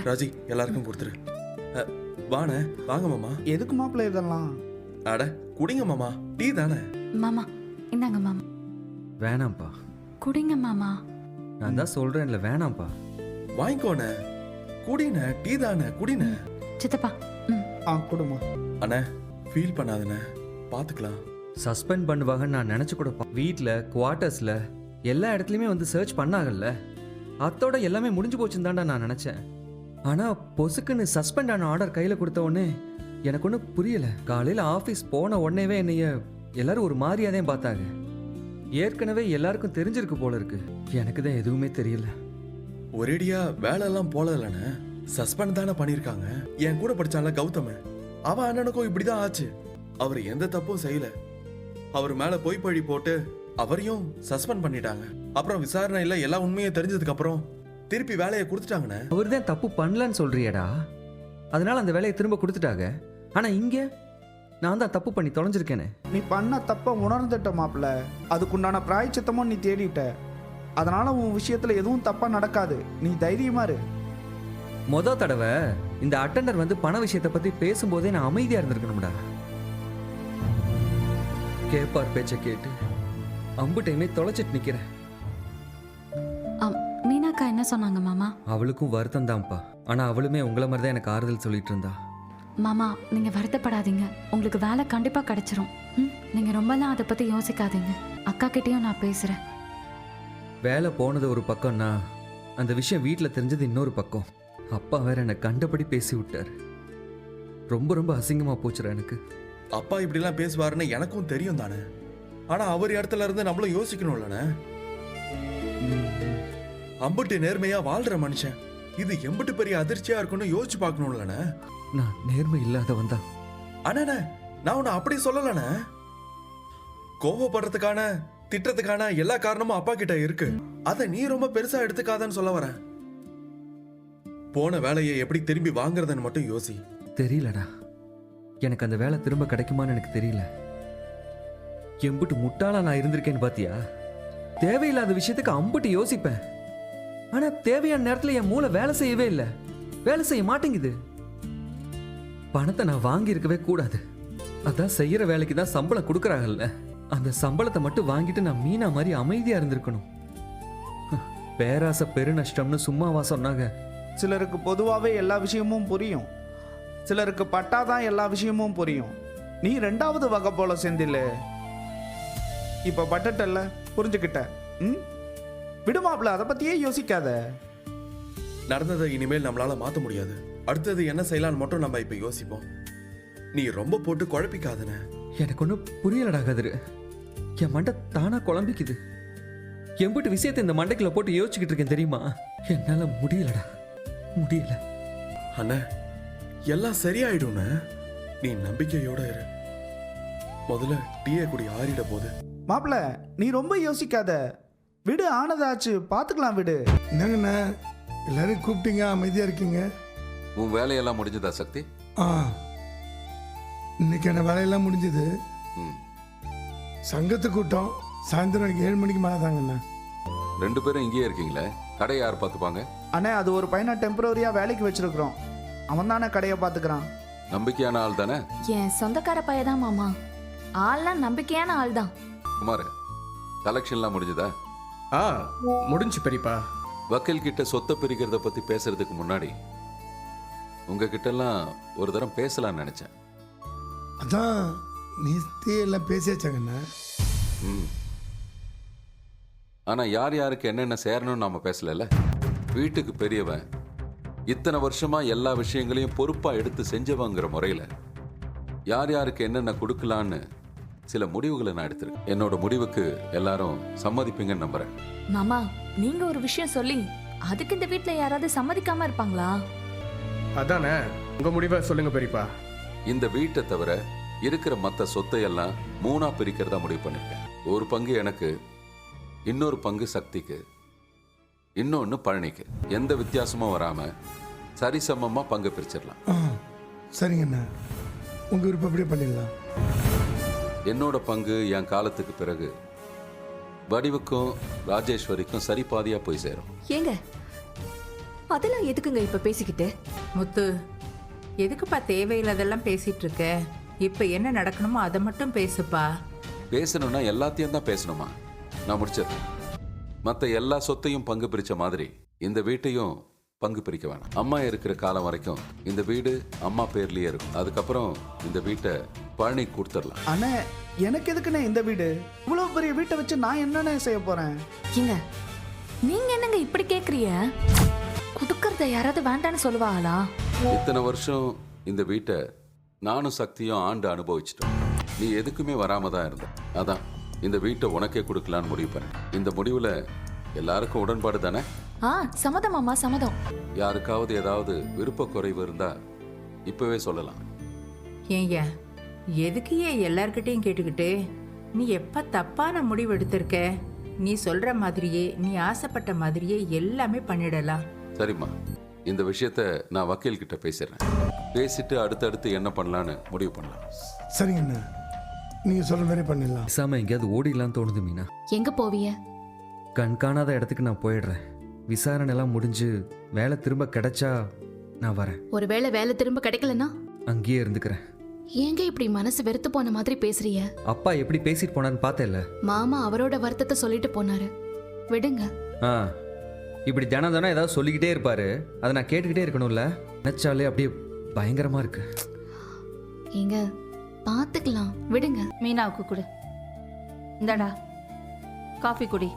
ராஜி எல்லாருக்கும் கொடுத்துரு. வாண்ணே, வாங்க மாமா. எதுக்கு மாப்பிள்ள இதெல்லாம்? அட குடிங்க மாமா, டீ தானே. மாமா இந்தாங்க மாமா. வேணாம்ப்பா, குடிங்க மாமா. நான் தான் சொல்றேன்ல, வேணாம்ப்பா. வாங்கிக்கோண்ணே, குடிண்ணே, டீ தானே, குடிண்ணே. சித்தப்பா. கொடுமா. அண்ணே ஃபீல் பண்ணாதண்ணே, பார்த்துக்கலாம். சஸ்பெண்ட் பண்ணுவாங்கன்னு நான் நினச்சி கூட வீட்டில் குவார்ட்டர்ஸில் எல்லா இடத்துலையுமே வந்து சர்ச் பண்ணாங்கல்ல, அத்தோட எல்லாமே முடிஞ்சு போச்சுன்னு தான்டா நான் நினச்சேன். ஆனால் பொசுக்குன்னு சஸ்பெண்ட் ஆன ஆர்டர் கையில் கொடுத்த உடனே எனக்கு ஒன்றும் புரியலை. காலையில் ஆஃபீஸ் போன உடனேவே என்னைய எல்லாரும் ஒரு மாதிரியாதான் பார்த்தாங்க. ஏற்கனவே எல்லாருக்கும் தெரிஞ்சிருக்கு போல இருக்கு, எனக்கு தான் எதுவுமே தெரியல. ஒரேடியா வேலையெல்லாம் போல இல்லைண்ணே, சஸ்பெண்ட் தானே பண்ணியிருக்காங்க. என் கூட படிச்சால கௌதம், அவன் அண்ணனுக்கும் இப்படிதான் ஆச்சு. அவர் எந்த தப்பும் செய்யல, அவர் மேல பொய் பழி போட்டு அவரையும் சஸ்பெண்ட் பண்ணிட்டாங்க. அப்புறம் விசாரணை இல்ல, எல்லா உண்மையும் தெரிஞ்சதுக்கு அப்புறம் திருப்பி வேலையை கொடுத்துட்டாங்கண்ணே. அவர் தான் தப்பு பண்ணலன்னு சொல்றியடா, அதனால அந்த வேலையை திரும்ப கொடுத்துட்டாங்க. ஆனா இங்க நான் தான் தப்பு பண்ணி தொலைஞ்சிருக்கேனே. நீ பண்ண தப்ப உணர்ந்துட்ட மாப்பிள்ள, அதுக்குண்டான பிராயச்சித்தமும் நீ தேடிட்ட. அதனால உன் விஷயத்துல எதுவும் தப்பா நடக்காது, நீ தைரியமா இரு. மொத தடவை இந்த அட்டெண்டர் வந்து பண விஷயத்தை பத்தி பேசும்போதே நான் அமைதியா இருந்திருக்கணும்டா. கேப்பார் பேச்ச கேட்டு அம்பு டைமே தொலைச்சிட்டு நிக்கிறேன். மீனாக்கா என்ன சொன்னாங்க மாமா? அவளுக்கும் வருத்தம் தான்ப்பா, ஆனா அவளுமே உங்களை மாதிரி தான் எனக்கு ஆறுதல் சொல்லிட்டு இருந்தா. மாமா நீங்க வருத்தப்படாதீங்க, உங்களுக்கு வேலை கண்டிப்பா கிடைச்சிரும். நீங்க ரொம்பலாம் அதை பத்தி யோசிக்காதீங்க. அக்கா கிட்டயும் நான் பேசுறேன். வேலை போனது ஒரு பக்கம்னா அந்த விஷயம் வீட்டில் தெரிஞ்சது இன்னொரு பக்கம். அப்பா வேற என்னை கண்டபடி பேசி விட்டார். ரொம்ப ரொம்ப அசிங்கமா போச்சுடா எனக்கு. அப்பா இப்படிலாம் பேசுவாருன்னு எனக்கும் தெரியும் தானே, ஆனா அவர் இடத்துல இருந்து நம்மளும் யோசிக்கணும்லண்ணே. அம்புட்டு நேர்மையா வாழ்ற மனுஷன் இது எம்புட்டு பெரிய அதிர்ச்சியா இருக்குன்னு யோசிச்சு பார்க்கணும்லண்ணே. நான் நேர்மை இல்லாதவன் தான். அண்ணே, நான் உன்னை அப்படி சொல்லலண்ணே. கோவப்படுறதுக்கான திட்டத்துக்கான எல்லா காரணமும் அப்பா கிட்ட இருக்கு, அதை நீ ரொம்ப பெருசா எடுத்துக்காதன்னு சொல்ல வரேன். போன வேலையை எப்படி திரும்பி வாங்குறதுன்னு மட்டும் யோசி. தெரியலடா, எனக்கு அந்த வேலை திரும்ப கிடைக்குமான்னு எனக்கு தெரியல. எம்புட்டு முட்டாளா நான் இருந்திருக்கேன்னு பாத்தியா? தேவையில்லாத விஷயத்துக்கு அம்புட்டு யோசிப்பேன், ஆனா தேவையான நேரத்துல என் மூளை வேலை செய்யவே இல்லை, வேலை செய்ய மாட்டேங்குது. பணத்தை நான் வாங்கி இருக்கவே கூடாது, அதான் செய்யற வேலைக்கு தான் சம்பளம் கொடுக்கறாங்கல்ல, அந்த சம்பளத்தை மட்டும் வாங்கிட்டு நான் மீனா மாதிரி அமைதியா இருந்திருக்கணும். பேராசை பெரு நஷ்டம்னு சும்மாவா சொன்னாங்க? சிலருக்கு பொதுவாகவே எல்லா விஷயமும் புரியும், சிலருக்கு பட்டாதான் எல்லா விஷயமும் புரியும். நீ ரெண்டாவது வகை போல செந்தில். இப்ப பட்டட்டல்ல, புரிஞ்சுக்கிட்ட. விடுமாப்ல, அதை பத்தியே யோசிக்காத. நடந்ததை இனிமேல் நம்மளால மாத்த முடியாது. அடுத்தது என்ன செய்யலான்னு மட்டும் நம்ம இப்ப யோசிப்போம். நீ ரொம்ப போட்டு குழப்பிக்காதன. எனக்கு ஒன்றும் புரியலடா கதிரு, என் மண்டை தானா குழம்பிக்குது. எம்பிட்டு விஷயத்தை இந்த மண்டைக்குள்ள போட்டு யோசிச்சுக்கிட்டு இருக்கேன் தெரியுமா? என்னால முடியலடா, முடியல. அண்ணா எல்லாம் சரியாயிடும், நீ நம்பிக்கையோட இரு. முதல்ல டீயை குடி, ஆறிட போது. மாப்பிள்ள நீ ரொம்ப யோசிக்காத, விடு, ஆனதாச்சு, பாத்துக்கலாம், விடு. என்னங்கண்ணா எல்லாரும் கூப்பிட்டீங்க, அமைதியா இருக்கீங்க? உன் வேலையெல்லாம் முடிஞ்சதா சக்தி? இன்னைக்கு என்ன வேலையெல்லாம் முடிஞ்சது. சங்கத்து கூட்டம் சாயந்தரம் 7 மணிக்கு மேலே தாங்கண்ணா. 2 பேரும் இங்கேயே இருக்கீங்களே, கடையை யார் பார்த்துப்பாங்க? அண்ணே அது ஒரு பையனை டெம்பரரியா வேலைக்கு வச்சிருக்கிறோம், அவன் தானே கடையை பார்த்துக்கிறான். நம்பிக்கையான ஆள் தானே? என் சொந்தக்கார பையதான் மாமா, ஆள்லாம் நம்பிக்கையான ஆள் தான். குமார், கலெக்ஷன்லாம் முடிஞ்சதா? முடிஞ்சு பெரியப்பா. வக்கீல் கிட்ட சொத்தை பிரிக்கிறத பத்தி பேசுறதுக்கு முன்னாடி உங்ககிட்ட எல்லாம் ஒரு தரம் பேசலாம்னு நினைச்சேன். அதான் நீ எல்லாம் பேசியாச்சாங்கண்ணா. ஆனா யார் யாருக்கு என்னென்ன சேரணும்னு நாம பேசல. வீட்டுக்கு பெரியவன், இத்தனை வருஷமா எல்லா விஷயங்களையும் பொறுப்பா எடுத்து செஞ்சவங்கிற முறையில யார் யாருக்கு என்னென்ன கொடுக்கலான்னு சில முடிவுகளை நான் எடுத்திருக்கேன். என்னோட முடிவுக்கு எல்லாரும் சம்மதிப்பீங்கன்னு நம்புறேன். மாமா நீங்க ஒரு விஷயம் சொல்லி அதுக்கு இந்த வீட்ல யாராவது சம்மதிக்காம இருப்பாங்களா? அதானே, உங்க முடிவை சொல்லுங்க பெரியப்பா. இந்த வீட்டை தவிர இருக்கிற மற்ற சொத்தை எல்லாம் 3ஆ பிரிக்கிறதா முடிவு பண்ணிருக்கேன். ஒரு பங்கு எனக்கு, இன்னொரு பங்கு சக்திக்கு, இன்னொன்னு பழனிக்கு. எந்த வித்தியாசமும் வராம சரிசமமா பங்கு பிரிச்சிடலாம். சரிங்கண்ணா, உங்க விருப்பம் அப்படியே பண்ணிடலாம். என்னோட பங்கு என் காலத்துக்கு பிறகு வடிவுக்கும் ராஜேஸ்வரிக்கும் சரி பாதியா போய் சேரும். ஏங்க அதெல்லாம் எதுக்குங்க இப்ப பேசிக்கிட்டு? முத்து, எதுக்குப்பா தேவையில்லாதெல்லாம் பேசிட்டு இருக்க? இப்ப என்ன நடக்கணுமோ அதை மட்டும் பேசுப்பா. பேசணும்னா எல்லாத்தையும் தான் பேசணுமா? நான் முடிச்சது. மற்ற எல்லா சொத்தையும் பங்கு பிரிச்ச மாதிரி இந்த வீட்டையும் பங்கு பிரிக்க வேணாம். அம்மா இருக்கிற காலம் வரைக்கும் இந்த வீடு அம்மா பேர்லயே இருக்கும். அதுக்கப்புறம் இந்த வீட்டை பழனி கொடுத்துடலாம். அண்ணே, எனக்கு எதுக்குண்ணே இந்த வீடு? இவ்வளவு பெரிய வீட்டை வச்சு நான் என்னண்ணே செய்ய போறேன்? ஏங்க நீங்க என்னங்க இப்படி கேக்குறீங்க? குடுக்கறத யாராவது வேண்டான்னு சொல்லுவாங்களா? இத்தனை வருஷம் இந்த வீட்டை நானும் சக்தியும் ஆண்டு அனுபவிச்சிட்டோம். நீ எதுக்குமே வராம தான் இருந்த. அதான் இந்த வீட்டை உனக்கே கொடுக்கலான்னு முடிவு பண்ணேன். இந்த முடிவுல எல்லாருக்கும் உடன்பாடு தானே? சம்மதம் மாமா, சம்மதம். யாருக்காவது ஏதாவது விருப்ப குறைவு இருந்தா இப்பவே சொல்லலாம். ஏய்யா, எதுக்கு ஏன் எல்லார்கிட்டையும் கேட்டுக்கிட்டு? நீ எப்ப தப்பான முடிவு எடுத்திருக்க? நீ சொல்ற மாதிரியே, நீ ஆசைப்பட்ட மாதிரியே எல்லாமே பண்ணிடலாம். சரிம்மா, இந்த விஷயத்த நான் வக்கீல் கிட்ட பேசிடுறேன். பேசிட்டு அடுத்தடுத்து என்ன பண்ணலான்னு முடிவு பண்ணலாம். சரிங்க அண்ணா, நீங்க சொல்ற மாதிரி பண்ணிடலாம். பேசாம எங்கேயாவது ஓடிடலாம் தோணுது மீனா. எங்க போவிய? கண் காணாத இடத்துக்கு நான் போயிடுறேன். விசாரணை எல்லாம் முடிஞ்சு வேலை திரும்ப கிடைச்சா நான் வரேன். ஒருவேளை வேலை திரும்ப கிடைக்கலன்னா அங்கேயே இருந்துக்கிறேன். ஏங்க இப்படி மனசு வெறுத்து போன மாதிரி பேசுறீங்க? அப்பா எப்படி பேசிட்டு போனான்னு பார்த்தேல்ல. மாமா அவரோட வருத்தத்தை சொல்லிட்டு போனாரு, விடுங்க. இப்படி தினம் தினம் ஏதாவது சொல்லிக்கிட்டே இருப்பாரு, அதை நான் கேட்டுக்கிட்டே இருக்கணும்ல. நினைச்சாலே அப்படியே பயங்கரமா இருக்கு. ஏங்க பாத்துக்கலாம், விடுங்க. மீனாவுக்கு கொடு. இந்தாடா காஃபி குடி.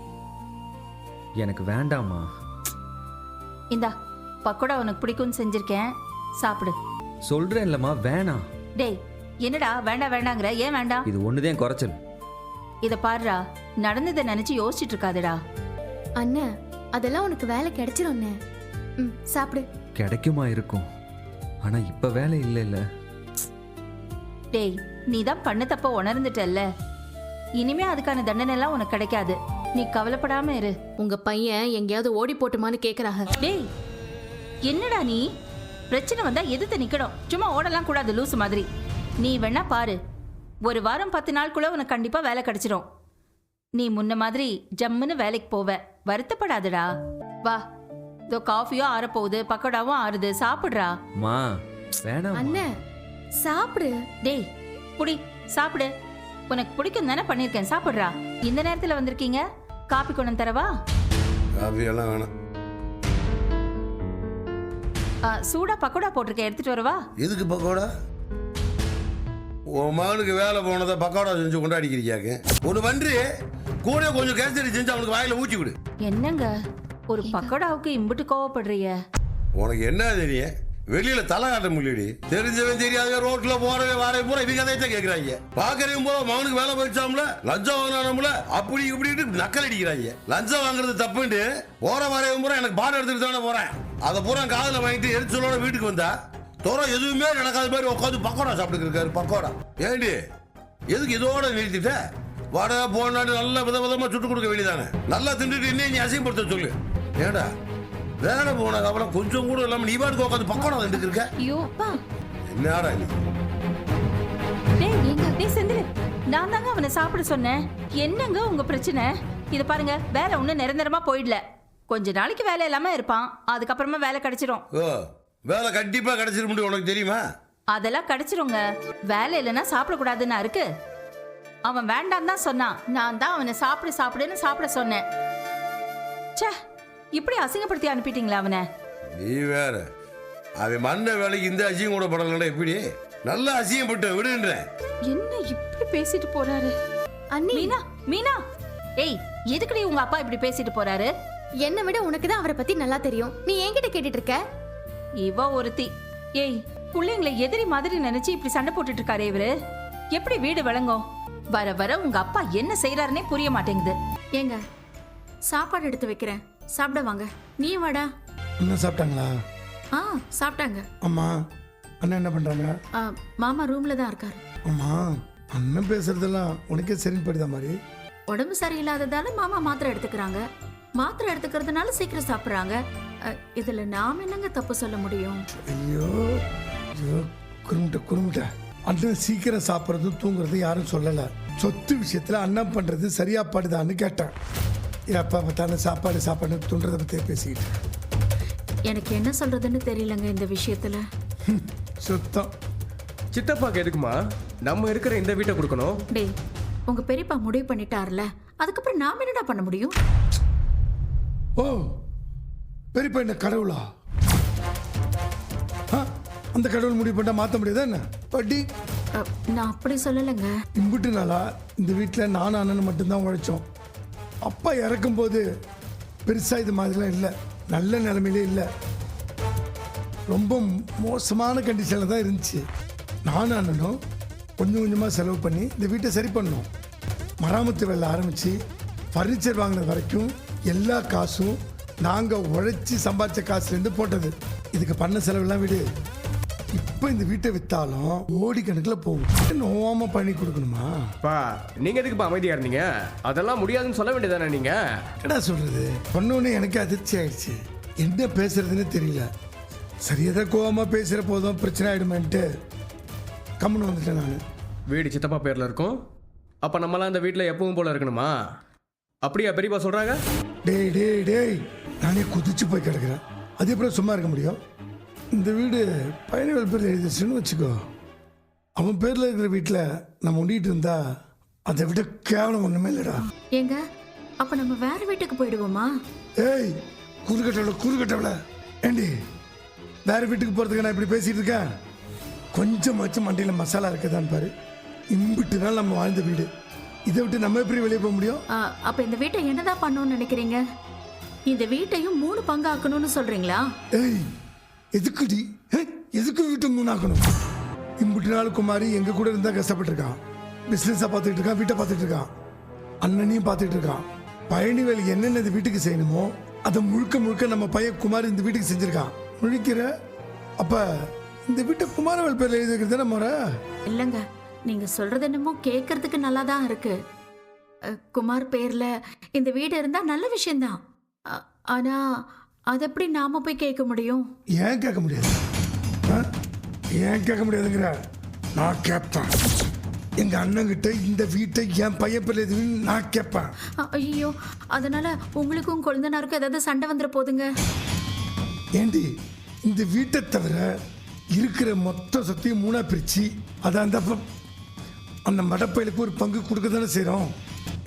எனக்கு வேண்டாமா. இந்தா பக்கோடா உனக்கு பிடிக்கும்னு செஞ்சிருக்கேன், சாப்பிடு. சொல்றேன் இல்லம்மா, வேணாம். டேய் என்னடா வேண்டாம் வேண்டாங்கிற? ஏன் வேண்டாம்? இது ஒண்ணுதான் குறைச்சல். இத பாருடா, நடந்ததை நினைச்சு யோசிச்சுட்டு இருக்காதடா. அண்ணன் அதெல்லாம் உனக்கு வேலை கிடைச்சிரும். சாப்பிடு. கிடைக்குமா இருக்கும், ஆனா இப்ப வேலை இல்ல இல்ல. டேய் நீ தான் பண்ண தப்ப உணர்ந்துட்டல்ல, இனிமே அதுக்கான தண்டனை எல்லாம் உனக்கு கிடைக்காது. நீ கவலைப்படாம இரு. உங்க பையன் எங்கேயாவது ஓடி போட்டுமான்னு கேக்குறாங்க. டேய் என்னடா நீ? பிரச்சனை வந்தா எதிர்த்து நிக்கணும், சும்மா ஓடலாம் கூடாது லூசு மாதிரி. நீ வேணா பாரு, ஒரு வாரம் 10 நாளுக்குள்ள உனக்கு கண்டிப்பா வேலை கிடைச்சிரும். நீ முன்ன மாதிரி ஜம்முன்னு வேலைக்கு போவ, வருத்தப்படாதடா. வா, இதோ காஃபியோ ஆறப்போகுது, பக்கோடாவும் ஆறுது, சாப்பிடுறா. மா வேணாம். அண்ணன் சாப்பிடு. டேய் புடி, சாப்பிடு. உனக்கு பிடிக்கும் தானே பண்ணிருக்கேன், சாப்பிடுறா. இந்த நேரத்துல வந்திருக்கீங்க, காப்பி கொண்டு தரவா? காஃபியெல்லாம் வேணாம். சூடா பக்கோடா போட்டிருக்கேன், எடுத்துட்டு வரவா? எதுக்கு பக்கோடா? உன் மகனுக்கு வேலை போனதை பக்கோடா செஞ்சு கொண்டாடிக்கிறியாக்கு. ஒரு பன்றி கூட கொஞ்சம் கேசரி செஞ்சு அவனுக்கு வாயில ஊற்றி கொடு. என்னங்க ஒரு பக்கோடாவுக்கு இம்புட்டு கோவப்படுறீங்க? உனக்கு என்ன தெரியும்? வெளியில தலை காட்ட முடியடி. தெரிஞ்சவன் தெரியாத ரோட்ல போறவே வாரவே பூரா இவங்க கதையை தான் கேட்கறாங்க. பாக்குறவங்க போல மகனுக்கு வேலை போயிடுச்சாம்ல, லஞ்சம் வாங்கினாம்ல, அப்படி இப்படி நக்கல் அடிக்கிறாங்க. லஞ்சம் வாங்குறது தப்புண்டு போற வரவே பூரா எனக்கு பாடம் எடுத்துட்டு தானே போறேன். அதை பூரா காதுல வாங்கிட்டு எரிச்சலோட வீட்டுக்கு வந்தா தோற எதுவுமே நடக்காத மாதிரி உட்காந்து பக்கோடா சாப்பிட்டு இருக்காரு. பக்கோடா ஏண்டி எதுக்கு இதோட நிறுத்திட்ட? வடை போனாடு நல்ல விதவிதமா சுட்டு கொடுக்க வேண்டியதானே. நல்லா தின்னுட்டு இன்னும் நீ அசிங்கப்படுத்த சொல்லு. ஏடா வேலை போன அப்புறம் கொஞ்சம் கூட இல்லாம நீ பாட்டுக்கு உட்காந்து பக்கோடா தின்னுட்டு இருக்க. ஐயோ அப்பா, என்னடா நீ? டேய் செந்தில், நான் தாங்க அவனை சாப்பிட சொன்னேன். என்னங்க உங்க பிரச்சனை? இத பாருங்க, வேலை ஒன்னும் நிரந்தரமா போயிடல. கொஞ்ச நாளைக்கு வேலை இல்லாம இருப்பான், அதுக்கப்புறமா வேலை கிடைச்சிரும். ஓ, வேலை கண்டிப்பா கிடைச்சிரும் உனக்கு தெரியுமா? அதெல்லாம் கிடைச்சிருங்க. வேலை இல்லைன்னா சாப்பிடக்கூடாதுன்னா இருக்கு. அவன் வேண்டாம் தான் சொன்னான், நான் தான் அவனை சாப்பிடு சாப்பிடுன்னு சாப்பிட சொன்னேன். ச்சே, இப்படி அசிங்கப்படுத்தி அனுப்பிட்டீங்களா அவனை? நீ வேற, அவன் மண்ண வேலைக்கு இந்த அசியம் கூட படலடா. எப்படி நல்லா அசியப்பட்டு விடுன்ற. என்ன இப்படி பேசிட்டு போறாரு? அண்ணி மீனா, மீனா, ஏய் எதுக்குடி உங்க அப்பா இப்படி பேசிட்டு போறாரு? என்னை விட உனக்கு தான் அவரை பத்தி நல்லா தெரியும், நீ என்கிட்ட கேட்டுட்டு இருக்க? இவ ஒருத்தி. ஏய், பிள்ளைங்களை எதிரி மாதிரி நினைச்சு இப்படி சண்டை போட்டுட்டு இருக்காரு இவரு. எப்படி வீடு விளங்கும்? வர வர உங்க அப்பா என்ன செய்யறாருன்னே புரிய மாட்டேங்குது. ஏங்க சாப்பாடு எடுத்து வைக்கிறேன், சாப்பிட வாங்க. நீ வாடா. அண்ணன் சாப்பிட்டாங்களா? சாப்பிட்டாங்க. அம்மா அண்ணன் என்ன பண்றாங்க? மாமா ரூம்ல தான் இருக்காரு. அம்மா அண்ணன் பேசுறதெல்லாம் உனக்கே சரிப்படுதா மாதிரி? உடம்பு சரியில்லாததால மாமா மாத்திரை எடுத்துக்கிறாங்க. மாத்திரை எடுத்துக்கிறதுனால சீக்கிரம் சாப்பிட்றாங்க. இதுல நாம என்னங்க தப்பு சொல்ல முடியும்? ஐயோ குறும்பிட்ட. அண்ணன் சீக்கிரம் சாப்பிட்றதும் தூங்குறது யாரும் சொல்லல. சொத்து விஷயத்துல அண்ணன் பண்றது சரியா படுதான்னு கேட்டேன். எப்ப பார்த்தாலும் சாப்பாடு துன்றதை பத்தியே பேசிக்கிட்டு. எனக்கு என்ன சொல்றதுன்னு தெரியலங்க இந்த விஷயத்துல. சுத்தம். சித்தப்பாக்கு எதுக்குமா நம்ம இருக்கிற இந்த வீட்டை கொடுக்கணும்? டேய், உங்க பெரியப்பா முடிவு பண்ணிட்டார்ல, அதுக்கப்புறம் நாம என்னடா பண்ண முடியும்? ஓ, பெரியப்பா என்ன கடவுளா? அந்த கடவுள் முடிவு பண்ணா மாற்ற முடியாதா என்ன பட்டி? நான் அப்படி சொல்லலைங்க. இம்புட்டு நாளா இந்த வீட்டில் நானும் அண்ணனும் மட்டும்தான் உழைச்சோம். அப்பா இறக்கும்போது பெருசாக இது மாதிரிலாம் இல்லை, நல்ல நிலைமையிலே இல்லை, ரொம்ப மோசமான கண்டிஷனில் தான் இருந்துச்சு. நானும் அண்ணனும் கொஞ்சம் கொஞ்சமாக செலவு பண்ணி இந்த வீட்டை சரி பண்ணோம். மராமத்து வேலை ஆரம்பித்து ஃபர்னிச்சர் வாங்கினது வரைக்கும் எல்லா காசும் நாங்கள் உழைச்சி சம்பாதிச்ச காசுலேருந்து போட்டது. இதுக்கு பண்ண செலவெல்லாம் விடு. இப்போ இந்த வீட்டை விற்றாலும் கோடி கணக்கில் போகும். நோவாம பண்ணி கொடுக்கணுமா? பா நீங்க எதுக்குப்பா அமைதியா இருந்தீங்க? அதெல்லாம் முடியாதுன்னு சொல்ல வேண்டியதானே நீங்க? என்ன சொல்றது? சொன்னோன்னே எனக்கு அதிர்ச்சி ஆயிடுச்சு. என்ன பேசுறதுன்னு தெரியல. சரியாதான் கோவமா பேசுகிற போதும் பிரச்சனை ஆகிடுமேன்ட்டு கம்முன்னு வந்துட்டேன் நான். வீடு சித்தப்பா பேர்ல இருக்கும். அப்ப நம்மளாம் இந்த வீட்டில் எப்பவும் போல இருக்கணுமா? அப்படியா பெரியப்பா சொல்றாங்க? டேய் டேய் டேய், நானே குதிச்சு போய் கிடக்குறேன். அது எப்படி சும்மா இருக்க முடியும்? இந்த வீடு பயணிகள் பேர் எழுதிச்சுன்னு வச்சுக்கோ, அவன் பேரில் இருக்கிற வீட்டில் நம்ம உண்டிட்டு இருந்தா அதை விட கேவலம் ஒன்றுமே இல்லைடா. ஏங்க, அப்ப நம்ம வேற வீட்டுக்கு போயிடுவோமா? ஏய், கூறுகட்டவள ஏண்டி வேற வீட்டுக்கு போகிறதுக்கு நான் இப்படி பேசிகிட்டு இருக்கேன்? கொஞ்சமாச்சும் மண்டியில் மசாலா இருக்குதான்னு பாரு. இம்பிட்டு நாள் நம்ம வாழ்ந்த வீடு, இதை விட்டு நம்ம எப்படி வெளியே போக முடியும்? அப்ப இந்த வீட்டை என்னதான் பண்ணணும்னு நினைக்கிறீங்க? இந்த வீட்டையும் 3 பங்காக்கணும்னு சொல்றீங்களா? ஏய், எதுக்குடி? எதுக்கு வீட்டை மூணாக்கணும்? இம்பிட்டு நாள் குமாரி எங்க கூட இருந்தா கஷ்டப்பட்டிருக்கான். பிசினஸா பார்த்துட்டு இருக்கான், வீட்டை பார்த்துட்டு இருக்கான், அண்ணனையும் பார்த்துட்டு இருக்கான். பயணிவேல் என்னென்ன இந்த வீட்டுக்கு செய்யணுமோ அதை முழுக்க முழுக்க நம்ம பையன் குமார் இந்த வீட்டுக்கு செஞ்சிருக்கான். முழிக்கிற அப்ப இந்த வீட்டை குமாரவேல் பேர்ல எழுதி வைக்கிறது தானே முறை? இல்லைங்க, நீங்க சொல்றது என்னமோ கேட்கறதுக்கு நல்லா தான் இருக்கு. குமார் பேர்ல இந்த வீடு இருந்தா நல்ல விஷயம்தான். ஆனா அது எப்படி நாம போய் கேட்க முடியும்? ஏன் கேட்க முடியாது? ஏன் கேட்க முடியாதுங்கிற? நான் கேட்பேன். எங்க அண்ணங்கிட்ட இந்த வீட்டை என் பையன் பேர்ல எதுன்னு நான் கேட்பேன். ஐயோ, அதனால உங்களுக்கும் கொழுந்தனாருக்கும் ஏதாவது சண்டை வந்துட போதுங்க. ஏண்டி, இந்த வீட்டை தவிர இருக்கிற மொத்த சொத்தையும் 3ஆ பிரிச்சு அதை அந்த மடப்பையிலுக்கு ஒரு பங்கு கொடுக்க தானே செய்கிறோம்.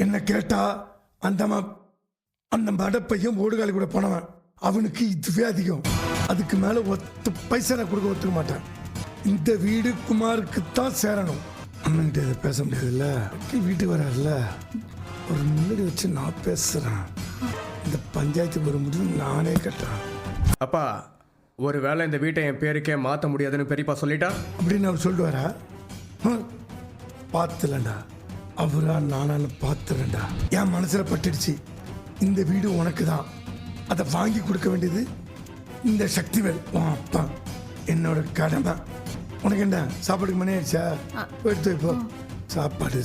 என்ன கேட்டா அந்த மடப்பையும் ஓடுகாலி கூட போனவன், அவனுக்கு இதுவே அதிகம். அதுக்கு மேலே 10 பைசா நான் கொடுக்க ஒத்துக்க மாட்டேன். இந்த வீடு குமாருக்கு தான் சேரணும். அண்ணன்கிட்ட இதை பேச முடியாதுல்ல, வீட்டுக்கு வராதுல்ல, ஒரு முன்னாடி வச்சு நான் பேசுகிறேன். இந்த பஞ்சாயத்துக்கு ஒரு முடிவு நானே கட்டுறேன். அப்பா, ஒரு வேளை இந்த வீட்டை என் பேருக்கே மாற்ற முடியாதுன்னு பெரியப்பா சொல்லிட்டா அப்படின்னு அவர் சொல்லுவாரா? பார்த்துலண்டா, அவரா நானான்னு பார்த்துலண்டா. என் மனசில் பட்டுடுச்சு, இந்த வீடு உனக்கு தான், அதை வாங்கி கொடுக்க வேண்டியது இந்த சக்திவேல் அப்பா. என்னோட கடமை. உனக்கு என்ன சாப்பாடுக்கு மணி ஆயிடுச்சா? எடுத்து வைப்போ. சாப்பாடு